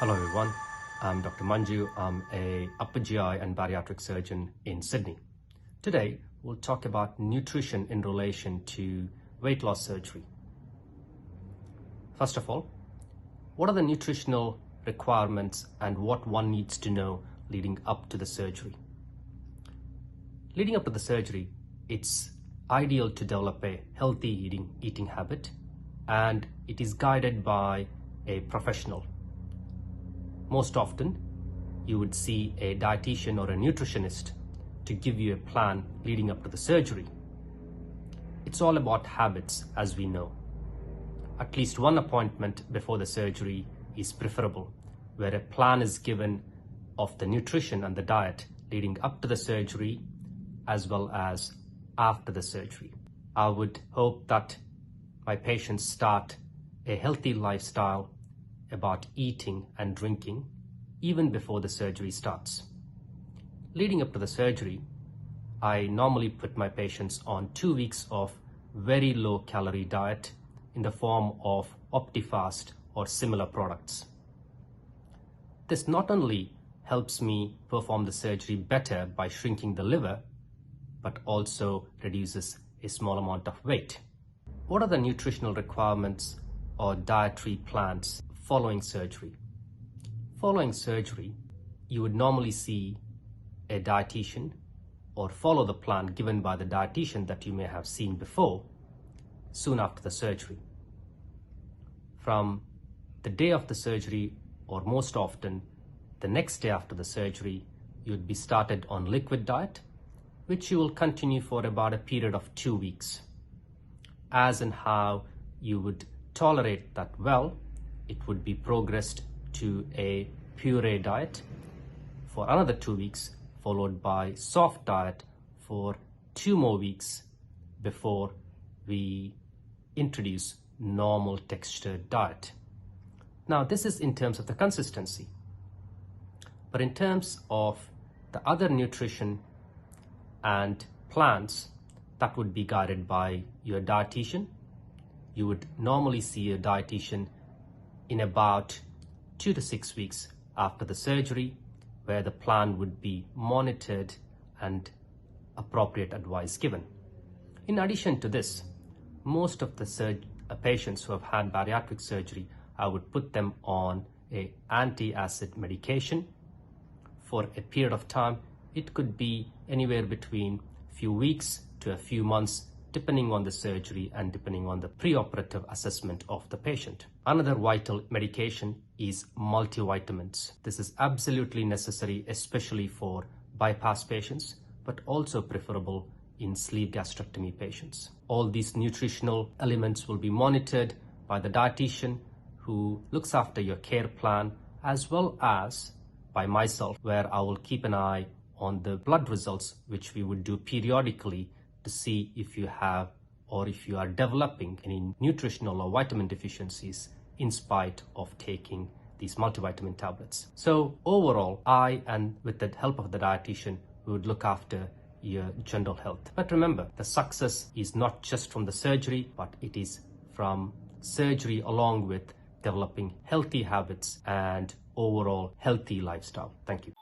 Hello everyone, I'm Dr. Manju. I'm a upper GI and bariatric surgeon in Sydney. Today we'll talk about nutrition in relation to weight loss surgery. First of all, what are the nutritional requirements and what one needs to know leading up to the surgery? Leading up to the surgery, it's ideal to develop a healthy eating habit, and it is guided by a professional. Most often, you would see a dietitian or a nutritionist to give you a plan leading up to the surgery. It's all about habits, as we know. At least one appointment before the surgery is preferable, where a plan is given of the nutrition and the diet leading up to the surgery as well as after the surgery. I would hope that my patients start a healthy lifestyle about eating and drinking even before the surgery starts. Leading up to the surgery, I normally put my patients on 2 weeks of very low calorie diet in the form of OptiFast or similar products. This not only helps me perform the surgery better by shrinking the liver, but also reduces a small amount of weight. What are the nutritional requirements or dietary plans following surgery? Following surgery, you would normally see a dietitian or follow the plan given by the dietitian that you may have seen before soon after the surgery. From the day of the surgery, or most often the next day after the surgery, you would be started on liquid diet, which you will continue for about a period of 2 weeks. As and how you would tolerate that well, it would be progressed to a puree diet for another 2 weeks, followed by soft diet for 2 more weeks before we introduce normal textured diet. Now, this is in terms of the consistency, but in terms of the other nutrition and plans, that would be guided by your dietitian. You would normally see a dietitian in about 2 to 6 weeks after the surgery, where the plan would be monitored and appropriate advice given. In addition to this, most of the patients who have had bariatric surgery, I would put them on a anti-acid medication for a period of time. It could be anywhere between a few weeks to a few months, depending on the surgery and depending on the preoperative assessment of the patient. Another vital medication is multivitamins. This is absolutely necessary, especially for bypass patients, but also preferable in sleeve gastrectomy patients. All these nutritional elements will be monitored by the dietitian who looks after your care plan, as well as by myself, where I will keep an eye on the blood results, which we would do periodically to see if you have or if you are developing any nutritional or vitamin deficiencies in spite of taking these multivitamin tablets. So overall, I and with the help of the dietitian, we would look after your general health. But remember, the success is not just from the surgery, but it is from surgery along with developing healthy habits and overall healthy lifestyle. Thank you.